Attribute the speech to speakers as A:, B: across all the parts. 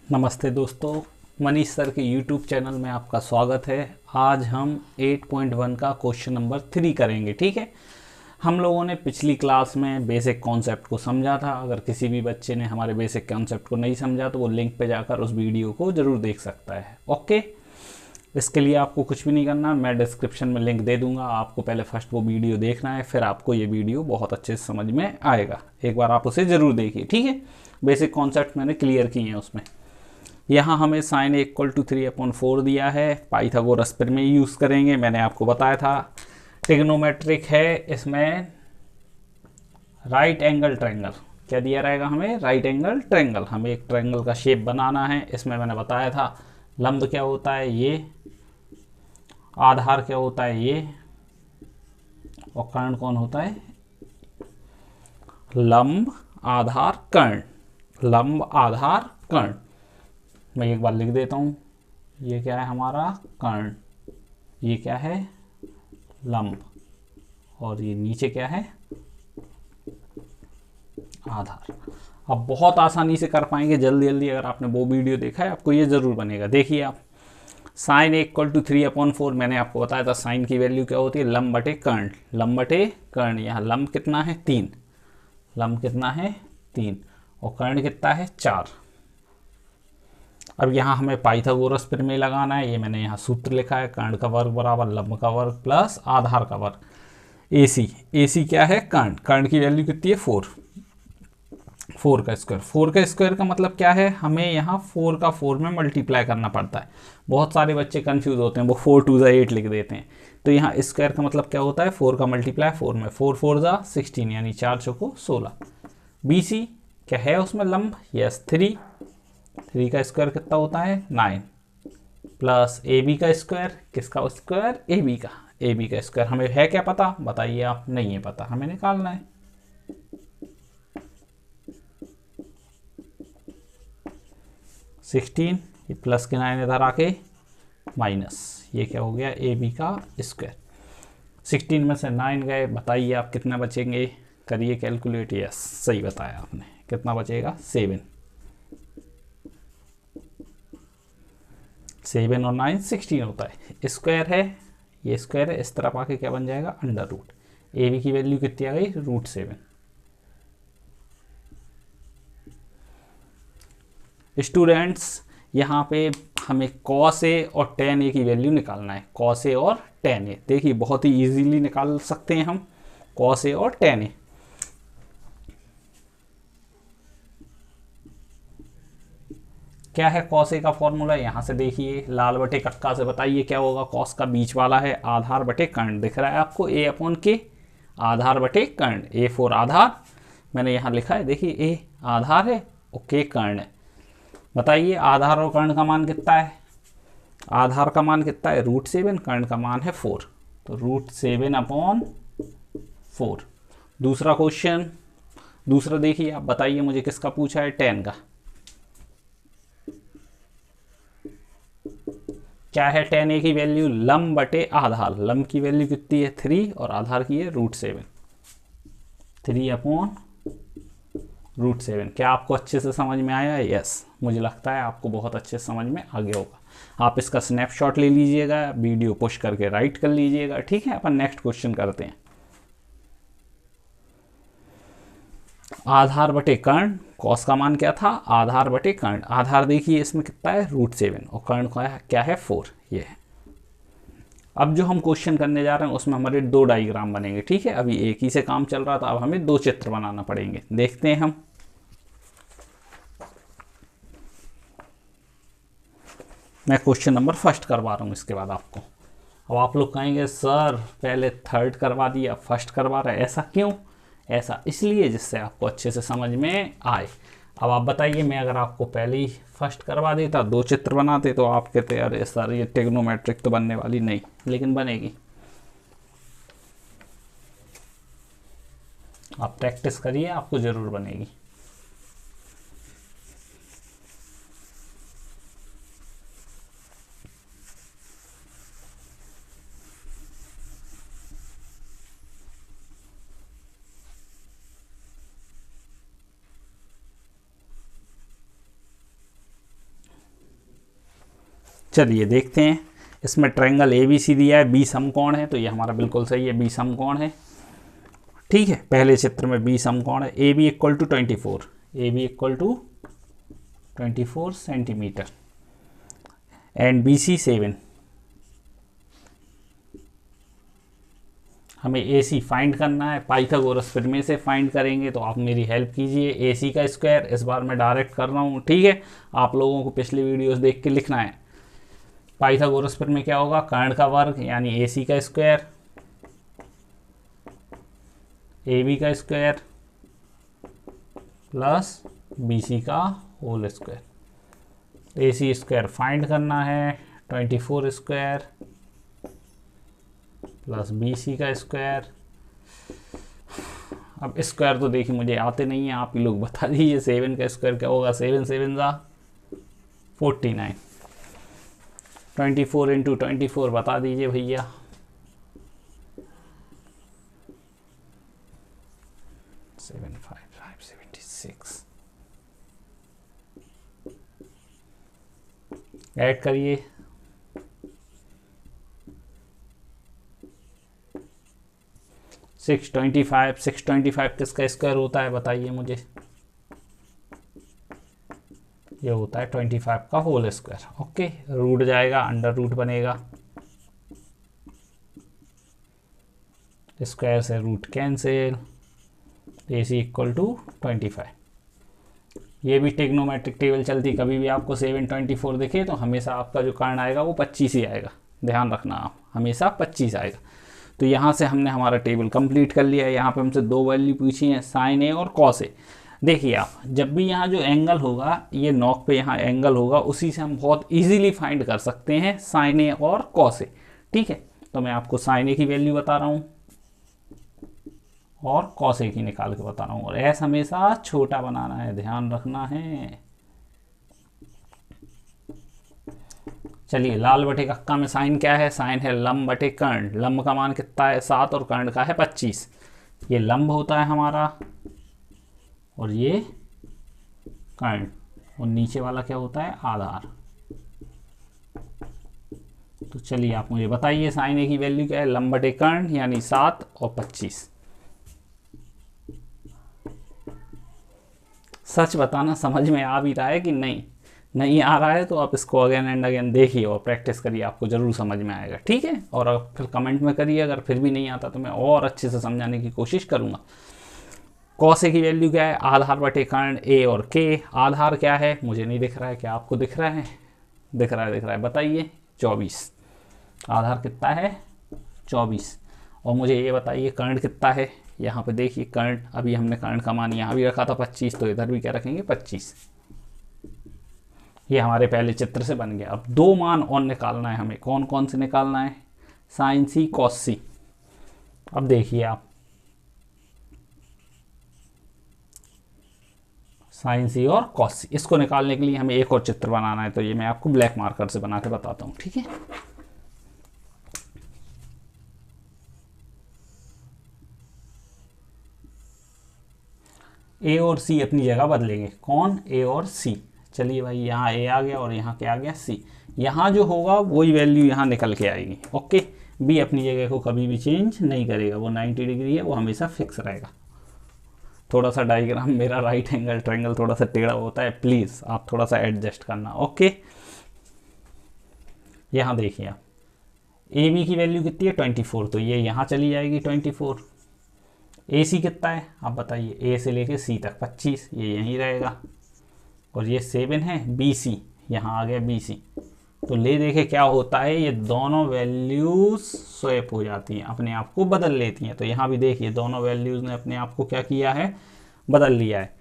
A: नमस्ते दोस्तों, मनीष सर के YouTube चैनल में आपका स्वागत है। आज हम 8.1 का क्वेश्चन नंबर 3 करेंगे। ठीक है, हम लोगों ने पिछली क्लास में बेसिक कॉन्सेप्ट को समझा था। अगर किसी भी बच्चे ने हमारे बेसिक कॉन्सेप्ट को नहीं समझा तो वो लिंक पे जाकर उस वीडियो को ज़रूर देख सकता है। ओके, इसके लिए आपको कुछ भी नहीं करना, मैं डिस्क्रिप्शन में लिंक दे दूंगा। आपको पहले फर्स्ट वो वीडियो देखना है, फिर आपको ये वीडियो बहुत अच्छे से समझ में आएगा। एक बार आप उसे ज़रूर देखिए। ठीक है, बेसिक कॉन्सेप्ट मैंने क्लियर किए हैं उसमें। यहाँ हमें साइन इक्वल टू 3/4 दिया है, पाइथागोरस पर में यूज़ करेंगे। मैंने आपको बताया था ट्रिग्नोमेट्रिक है, इसमें राइट एंगल ट्रायंगल क्या दिया रहेगा हमें, राइट एंगल ट्रायंगल। हमें एक ट्रायंगल का शेप बनाना है। इसमें मैंने बताया था लंब क्या होता है ये, आधार क्या होता है ये, और कर्ण कौन होता है, लंब आधार कर्ण, लंब आधार कर्ण। मैं एक बार लिख देता हूँ, ये क्या है हमारा कर्ण, ये क्या है लंब, और ये नीचे क्या है आधार। अब बहुत आसानी से कर पाएंगे जल्दी जल्दी। अगर आपने वो वीडियो देखा है आपको ये ज़रूर बनेगा। देखिए आप, साइन इक्वल टू 3/4, मैंने आपको बताया था साइन की वैल्यू क्या होती है, लंब बटे कर्ण, लंब बटे कर्ण। यहाँ लंब कितना है 3, लंब कितना है 3, और कर्ण कितना है 4। अब यहाँ हमें पाइथागोरस प्रमेय लगाना है। ये मैंने यहाँ सूत्र लिखा है, कर्ण का वर्ग बराबर लंब का वर्ग प्लस आधार का वर्ग। AC क्या है कर्ण, कर्ण की वैल्यू कितनी है 4, 4 का स्क्वायर। 4 का स्क्वायर का मतलब क्या है, हमें यहाँ 4 का 4 में मल्टीप्लाई करना पड़ता है। बहुत सारे बच्चे कंफ्यूज होते हैं, वो 4 2 8 लिख देते हैं। तो यहाँ स्क्वायर का मतलब क्या होता है, 4 का मल्टीप्लाई 4 में, 4 4 16, यानी 4 चौको 16। BC क्या है उसमें लंब, यस 3, 3 का स्क्वायर कितना होता है 9, प्लस AB का स्क्वायर, किसका स्क्वायर AB का, AB का स्क्वायर। हमें है क्या पता, बताइए आप, नहीं है पता, हमें निकालना है। 16, ये प्लस के 9 इधर आके माइनस, ये क्या हो गया AB का स्क्वायर। 16 में से 9 गए, बताइए आप कितना बचेंगे, करिए कैलकुलेट। यस सही बताया आपने, कितना बचेगा 7, 7 और 9 16 होता है। स्क्वायर है, ये स्क्वायर है, इस तरफ आके क्या बन जाएगा अंडर रूट। AB की वैल्यू कितनी आ गई √7। स्टूडेंट्स यहाँ पे हमें cos A और tan A की वैल्यू निकालना है, cos A और tan A। देखिए बहुत ही इजीली निकाल सकते हैं हम cos A और tan A। क्या है cos A का फॉर्मूला, यहाँ से देखिए लाल बटे कक्का से बताइए क्या होगा। cos का बीच वाला है आधार बटे कर्ण, दिख रहा है आपको A/K, आधार बटे कर्ण। A फॉर आधार, मैंने यहाँ लिखा है, देखिए A आधार है और K कर्ण है। बताइए आधार और कर्ण का मान कितना है, आधार का मान कितना है √7, कर्ण का मान है 4, तो √7/4। दूसरा क्वेश्चन, दूसरा देखिए आप, बताइए मुझे किसका पूछा है, tan का। क्या है tan A की वैल्यू, लंब बटे आधार। लंब की वैल्यू कितनी है 3 और आधार की है √7, 3/√7। क्या आपको अच्छे से समझ में आया, यस मुझे लगता है आपको बहुत अच्छे से समझ में आ गया होगा। आप इसका स्नैपशॉट ले लीजिएगा, वीडियो पुश करके राइट कर लीजिएगा। ठीक है, अपन नेक्स्ट क्वेश्चन करते हैं। आधार बटे कर्ण, कॉस का मान क्या था आधार बटे कर्ण। आधार देखिए इसमें कितना है √7 और कर्ण का क्या है 4, ये है। अब जो हम क्वेश्चन करने जा रहे हैं उसमें हमारे 2 डायग्राम बनेंगे। ठीक है, अभी एक ही से काम चल रहा था, अब हमें 2 चित्र बनाना पड़ेंगे। देखते हैं हम। मैं क्वेश्चन नंबर फर्स्ट करवा रहा हूँ इसके बाद आपको। अब आप लोग कहेंगे सर पहले थर्ड करवा दिया फर्स्ट करवा रहे, ऐसा क्यों। ऐसा इसलिए जिससे आपको अच्छे से समझ में आए। अब आप बताइए, मैं अगर आपको पहले ही फर्स्ट करवा देता, 2 चित्र बनाते, तो आप कहते अरे सर ये ट्रिग्नोमेट्रिक तो बनने वाली नहीं, लेकिन बनेगी। आप प्रैक्टिस करिए, आपको ज़रूर बनेगी। चलिए देखते हैं, इसमें ट्रायंगल ए बी सी दिया है, बी समकोण है, तो ये हमारा बिल्कुल सही है, बी समकोण है। ठीक है, पहले चित्र में बी समकोण है। A B equal to 24, A B equal to 24 centimetre and B C 7। हमें ए सी फाइंड करना है, पाइथागोरस प्रमेय से फाइंड करेंगे, तो आप मेरी हेल्प कीजिए। ए सी का स्क्वायर इस बार मैं डायरेक्ट कर रहा हूँ, ठीक है, आप लोगों को पिछली वीडियोस देख के लिखना है। पाइथागोरस प्रमेय क्या होगा, कर्ण का वर्ग यानी ए सी का स्क्वायर, ए बी का स्क्वायर प्लस बी सी का होल स्क्वायर। ए सी स्क्वायर फाइंड करना है, 24 स्क्वायर प्लस बी सी का स्क्वायर। अब स्क्वायर तो देखिए मुझे आते नहीं है, आप ही लोग बता दीजिए। 7 का स्क्वायर क्या होगा, 7 7 जा 49, 24 इंटू 24 बता दीजिए भैया। 75576 ऐड करिए, 625, 625 किसका स्क्वायर होता है बताइए मुझे। ये होता है 25 का होल स्क्वायर। ओके, रूट जाएगा, अंडर रूट बनेगा, स्क्वायर से root cancel, A C equal to 25। ये भी टेक्नोमेट्रिक टेबल चलती, कभी भी आपको 724 दिखे तो हमेशा आपका जो कर्ण आएगा वो 25 ही आएगा, ध्यान रखना आप, हमेशा 25 आएगा। तो यहाँ से हमने हमारा टेबल कंप्लीट कर लिया है। यहाँ पे हमसे दो वैल्यू पूछी हैं, साइन ए और कॉस ए। देखिए आप, जब भी यहाँ जो एंगल होगा, ये नॉक पे यहाँ एंगल होगा, उसी से हम बहुत इजीली फाइंड कर सकते हैं साइन ए और कॉस ए। ठीक है, तो मैं आपको साइन ए की वैल्यू बता रहा हूँ और कॉस ए की निकाल के बता रहा हूँ, और एस हमेशा छोटा बनाना है, ध्यान रखना है। चलिए, लाल बटे कक्का में साइन क्या है, साइन है लंब बटे कर्ण। लंब का मान कितना है 7 और कर्ण का है 25। ये लंब होता है हमारा और ये कर्ण, और नीचे वाला क्या होता है आधार। तो चलिए आप मुझे बताइए साइन ए की वैल्यू क्या है, लंब बटे कर्ण यानी 7 और 25। सच बताना समझ में आ भी रहा है कि नहीं आ रहा है, तो आप इसको अगेन एंड अगेन देखिए और प्रैक्टिस करिए, आपको ज़रूर समझ में आएगा। ठीक है, और अब फिर कमेंट में करिए, अगर फिर भी नहीं आता तो मैं और अच्छे से समझाने की कोशिश करूँगा। कॉस ए की वैल्यू क्या है, आधार बटे कर्ण ए और के। आधार क्या है मुझे नहीं दिख रहा है, क्या आपको दिख रहा है? दिख रहा है, बताइए 24। आधार कितना है 24। और मुझे ये बताइए कर्ण कितना है, यहाँ पे देखिए कर्ण, अभी हमने कर्ण का मान यहाँ भी रखा था 25, तो इधर भी क्या रखेंगे 25। ये हमारे पहले चित्र से बन गया। अब दो मान और निकालना है हमें, कौन कौन से निकालना है, साइन सी कॉस सी। अब देखिए आप, साइन सी और कॉस सी, इसको निकालने के लिए हमें एक और चित्र बनाना है, तो ये मैं आपको ब्लैक मार्कर से बना के बताता हूँ। ठीक है, ए और सी अपनी जगह बदलेंगे, कौन, ए और सी। चलिए भाई, यहाँ ए आ गया और यहाँ क्या आ गया सी। यहाँ जो होगा वही वैल्यू यहाँ निकल के आएगी। ओके, बी अपनी जगह को कभी भी चेंज नहीं करेगा, वो 90 डिग्री है, वो हमेशा फिक्स रहेगा। थोड़ा सा डायग्राम मेरा राइट एंगल ट्रायंगल थोड़ा सा टेढ़ा होता है, प्लीज़ आप थोड़ा सा एडजस्ट करना। ओके, यहाँ देखिए आप, ए बी की वैल्यू कितनी है 24, तो ये यहाँ चली जाएगी 24। ए सी कितना है आप बताइए, ए से लेके सी तक 25, ये यहीं रहेगा। और ये 7 है, बी सी यहाँ आ गया बी सी। तो ले देखे क्या होता है, ये दोनों वैल्यूज स्वैप हो जाती हैं, अपने आप को बदल लेती हैं। तो यहाँ भी देखिए दोनों वैल्यूज ने अपने आप को क्या किया है, बदल लिया है।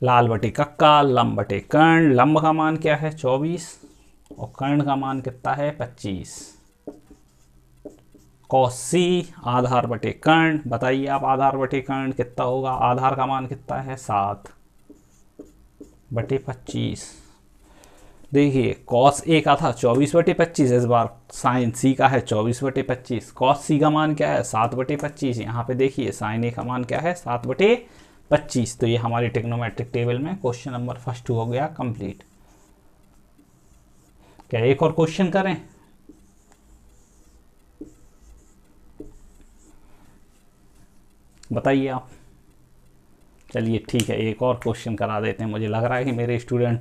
A: लाल बटे कक्का, लंब बटे कर्ण। लंब का मान क्या है 24 और कर्ण का मान कितना है 25। कॉस सी, आधार बटे कर्ण। बताइए आप, आधार बटे कर्ण कितना होगा, आधार का मान कितना है 7 बटे 25। देखिए कॉस ए का था 24 बटे 25, इस बार साइन सी का है 24 बटे 25। कॉस सी का मान क्या है 7 बटे 25। यहाँ पे देखिए साइन ए का मान क्या है 7 बटे 25। तो ये हमारी ट्रिग्नोमेट्रिक टेबल में क्वेश्चन नंबर फर्स्ट हो गया कंप्लीट। क्या एक और क्वेश्चन करें? बताइए आप। चलिए ठीक है, एक और क्वेश्चन करा देते हैं। मुझे लग रहा है कि मेरे स्टूडेंट